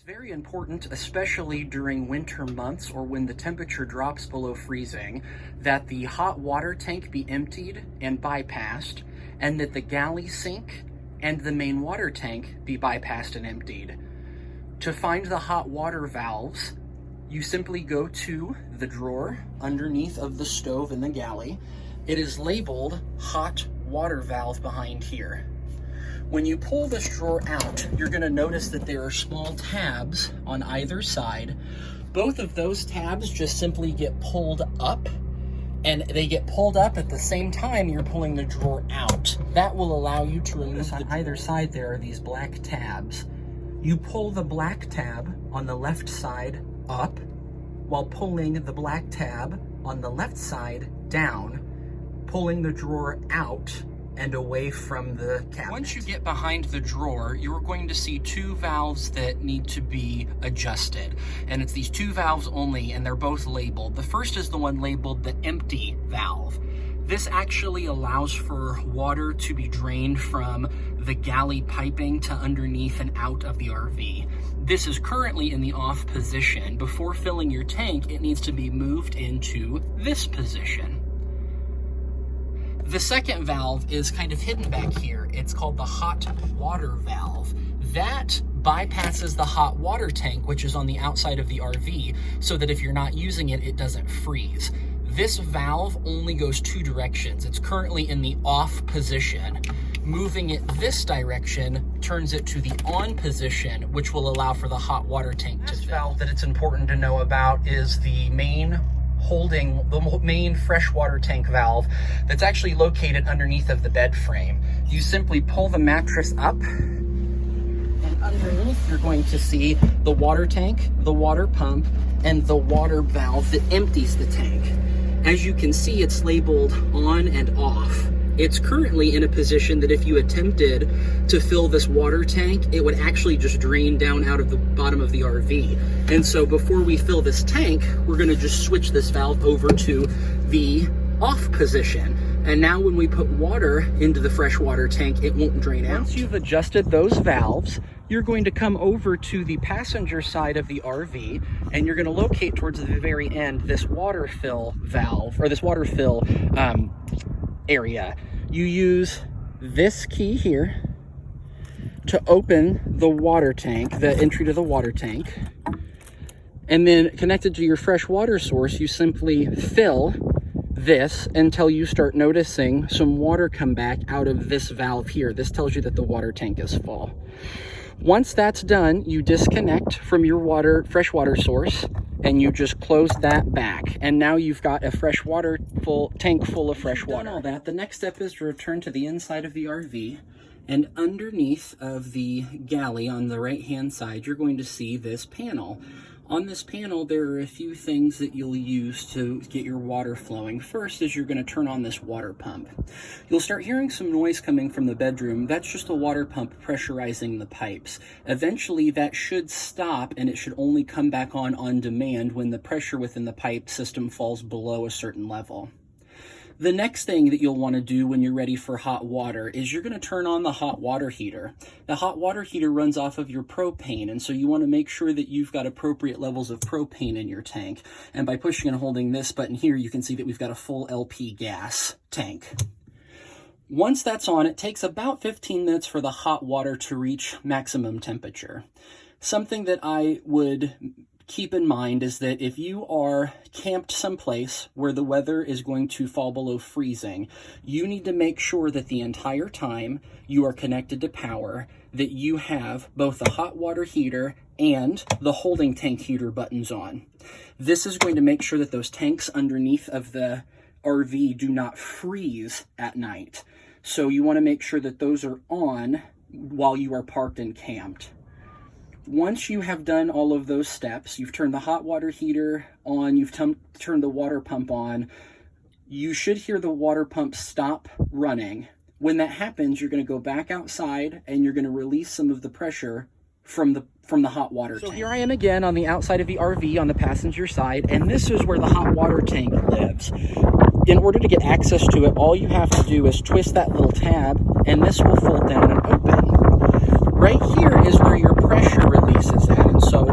very important, especially during winter months or when the temperature drops below freezing, that the hot water tank be emptied and bypassed, and that the galley sink and the main water tank be bypassed and emptied. To find the hot water valves, you simply go to the drawer underneath of the stove in the galley. It is labeled hot water valve behind here. When you pull this drawer out, you're going to notice that there are small tabs on either side. Both of those tabs just simply get pulled up, and they get pulled up at the same time you're pulling the drawer out. That will allow you to remove on either side. There are these black tabs. You pull the black tab on the left side up while pulling the black tab on the left side down, pulling the drawer out and away from the cabinet. Once you get behind the drawer, you're going to see two valves that need to be adjusted. And it's these two valves only, and they're both labeled. The first is the one labeled the empty valve. This actually allows for water to be drained from the galley piping to underneath and out of the RV. This is currently in the off position. Before filling your tank, it needs to be moved into this position. The second valve is kind of hidden back here. It's called the hot water valve. That bypasses the hot water tank, which is on the outside of the RV, so that if you're not using it, it doesn't freeze. This valve only goes two directions. It's currently in the off position. Moving it this direction turns it to the on position, which will allow for the hot water tank to fill. This valve that it's important to know about is the main freshwater tank valve that's actually located underneath of the bed frame. You simply pull the mattress up, and underneath you're going to see the water tank, the water pump, and the water valve that empties the tank. As you can see, it's labeled on and off. It's currently in a position that if you attempted to fill this water tank, it would actually just drain down out of the bottom of the RV. And so before we fill this tank, we're gonna just switch this valve over to the off position. And now when we put water into the freshwater tank, it won't drain out. Once you've adjusted those valves, you're going to come over to the passenger side of the RV, and you're gonna locate towards the very end this water fill valve, or this water fill area. You use this key here to open the water tank, the entry to the water tank, and then connected to your fresh water source, you simply fill this until you start noticing some water come back out of this valve here. This tells you that the water tank is full. Once that's done, you disconnect from your fresh water source, and you just close that back. And now you've got a tank full of fresh water. Done all that, the next step is to return to the inside of the RV, and underneath of the galley on the right-hand side, you're going to see this panel. On this panel, there are a few things that you'll use to get your water flowing. First is you're going to turn on this water pump. You'll start hearing some noise coming from the bedroom. That's just a water pump pressurizing the pipes. Eventually, that should stop, and it should only come back on demand when the pressure within the pipe system falls below a certain level. The next thing that you'll want to do when you're ready for hot water is you're going to turn on the hot water heater. The hot water heater runs off of your propane, and so you want to make sure that you've got appropriate levels of propane in your tank. And by pushing and holding this button here, you can see that we've got a full LP gas tank. Once that's on, it takes about 15 minutes for the hot water to reach maximum temperature. Something that I would keep in mind is that if you are camped someplace where the weather is going to fall below freezing, you need to make sure that the entire time you are connected to power, that you have both the hot water heater and the holding tank heater buttons on. This is going to make sure that those tanks underneath of the RV do not freeze at night. So you want to make sure that those are on while you are parked and camped. Once you have done all of those steps, you've turned the hot water heater on, you've turned the water pump on, you should hear the water pump stop running. When that happens, you're going to go back outside and you're going to release some of the pressure from the hot water tank. So here I am again on the outside of the RV on the passenger side, and this is where the hot water tank lives. In order to get access to it, all you have to do is twist that little tab, and this will fold down and open. Right here is where your pressure release is at, and so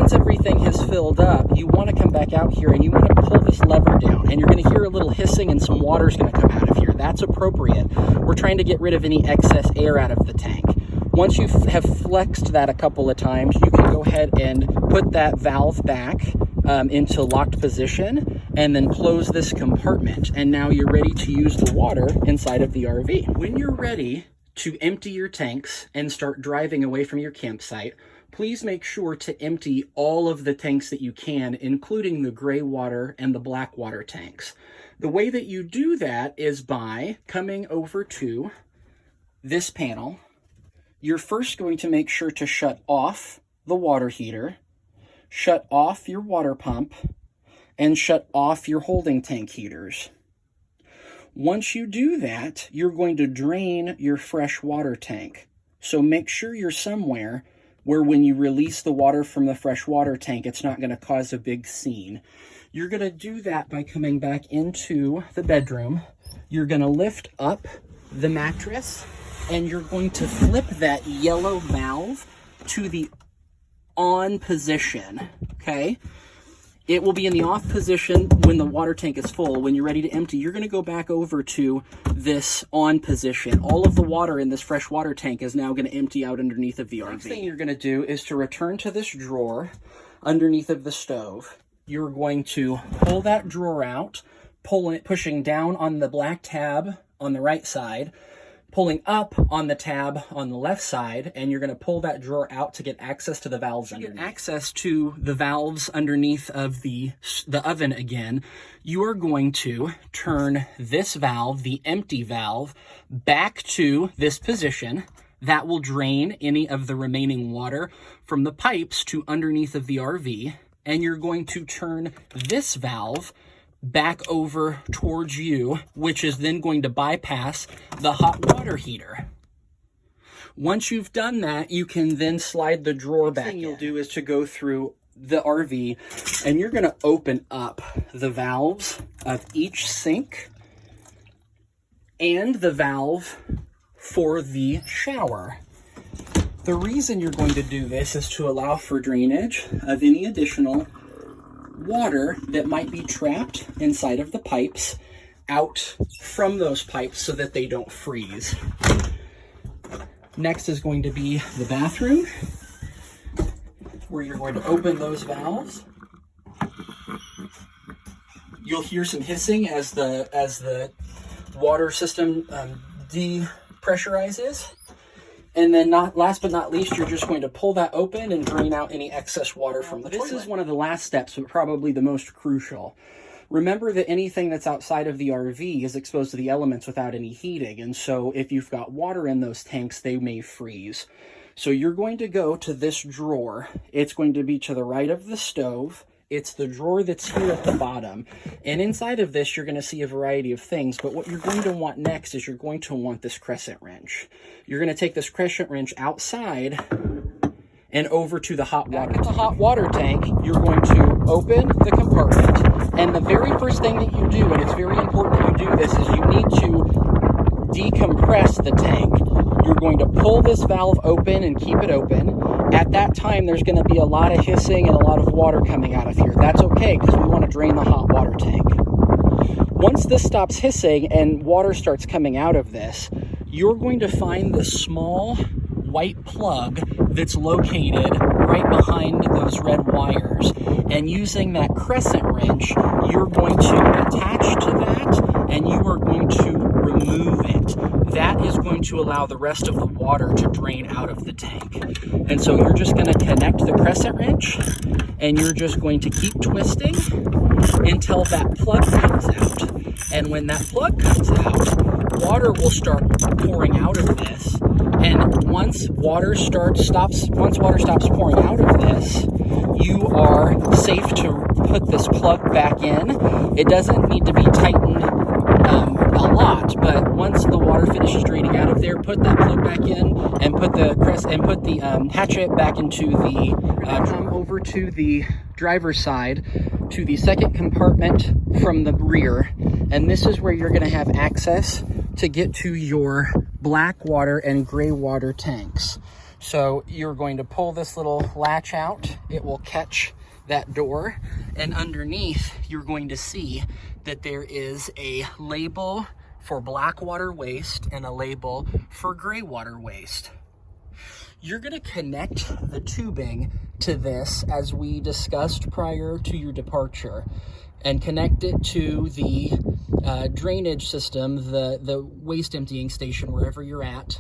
once everything has filled up, you want to come back out here and you want to pull this lever down, and you're going to hear a little hissing and some water is going to come out of here. That's appropriate. We're trying to get rid of any excess air out of the tank. Once you have flexed that a couple of times, you can go ahead and put that valve back into locked position and then close this compartment. And now you're ready to use the water inside of the RV. When you're ready to empty your tanks and start driving away from your campsite, please make sure to empty all of the tanks that you can, including the gray water and the black water tanks. The way that you do that is by coming over to this panel. You're first going to make sure to shut off the water heater, shut off your water pump, and shut off your holding tank heaters. Once you do that, you're going to drain your fresh water tank. So make sure you're somewhere where when you release the water from the fresh water tank, it's not going to cause a big scene. You're going to do that by coming back into the bedroom. You're going to lift up the mattress, and you're going to flip that yellow valve to the on position, okay? It will be in the off position when the water tank is full. When you're ready to empty, you're gonna go back over to this on position. All of the water in this fresh water tank is now gonna empty out underneath of the RV. Next thing you're gonna do is to return to this drawer underneath of the stove. You're going to pull that drawer out, pushing down on the black tab on the right side, pulling up on the tab on the left side, and you're going to pull that drawer out to get access to the valves underneath. To get access to the valves underneath of the oven again, you are going to turn this valve, the empty valve, back to this position. That will drain any of the remaining water from the pipes to underneath of the RV, and you're going to turn this valve back over towards you, which is then going to bypass the hot water heater. Once you've done that, you can then slide the drawer back. Next thing you'll do is to go through the RV, and you're going to open up the valves of each sink and the valve for the shower. The reason you're going to do this is to allow for drainage of any additional water that might be trapped inside of the pipes out from those pipes so that they don't freeze. Next is going to be the bathroom, where you're going to open those valves. You'll hear some hissing as the water system depressurizes. And then last but not least, you're just going to pull that open and drain out any excess water from the toilet. This is one of the last steps, but probably the most crucial. Remember that anything that's outside of the RV is exposed to the elements without any heating. And so if you've got water in those tanks, they may freeze. So you're going to go to this drawer. It's going to be to the right of the stove. It's the drawer that's here at the bottom. And inside of this, you're going to see a variety of things. But what you're going to want next is you're going to want this crescent wrench. You're going to take this crescent wrench outside and over to the hot water tank. At the hot water tank, you're going to open the compartment. And the very first thing that you do, and it's very important that you do this, is you need to decompress the tank. You're going to pull this valve open and keep it open. At that time, there's going to be a lot of hissing and a lot of water coming out of here. That's okay, because we want to drain the hot water tank. Once this stops hissing and water starts coming out of this, you're going to find the small white plug that's located right behind those red wires. And using that crescent wrench, you're going to attach to that, and you are going to remove it. That is going to allow the rest of the water to drain out of the tank. And so you're just going to connect the crescent wrench, and you're just going to keep twisting until that plug comes out. And when that plug comes out, water will start pouring out of this. And once water stops pouring out of this, you are safe to put this plug back in. It doesn't need to be tightened a lot, but once the water finishes draining out of there, put that plug back in and put the hatchet back into the come over to the driver's side to the second compartment from the rear, and this is where you're going to have access to get to your black water and gray water tanks. So you're going to pull this little latch out. It will catch that door, and underneath you're going to see that there is a label for black water waste and a label for gray water waste. You're going to connect the tubing to this as we discussed prior to your departure, and connect it to the drainage system, the waste emptying station, wherever you're at.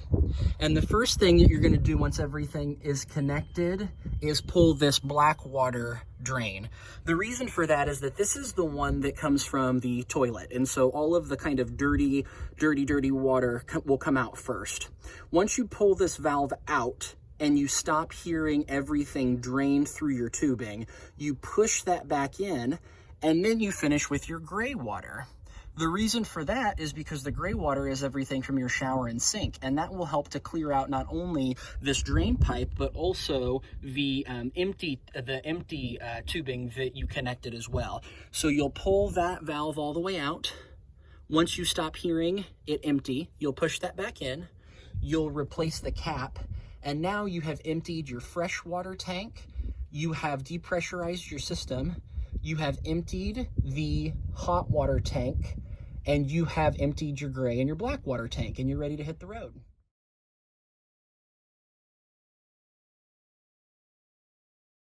And the first thing that you're going to do once everything is connected is pull this black water drain. The reason for that is that this is the one that comes from the toilet, and so all of the kind of dirty water will come out first. Once you pull this valve out and you stop hearing everything drain through your tubing, you push that back in, and then you finish with your gray water. The reason for that is because the gray water is everything from your shower and sink, and that will help to clear out not only this drain pipe, but also the empty tubing that you connected as well. So you'll pull that valve all the way out. Once you stop hearing it empty, you'll push that back in, you'll replace the cap, and now you have emptied your fresh water tank, you have depressurized your system, you have emptied the hot water tank, and you have emptied your gray and your black water tank, and you're ready to hit the road.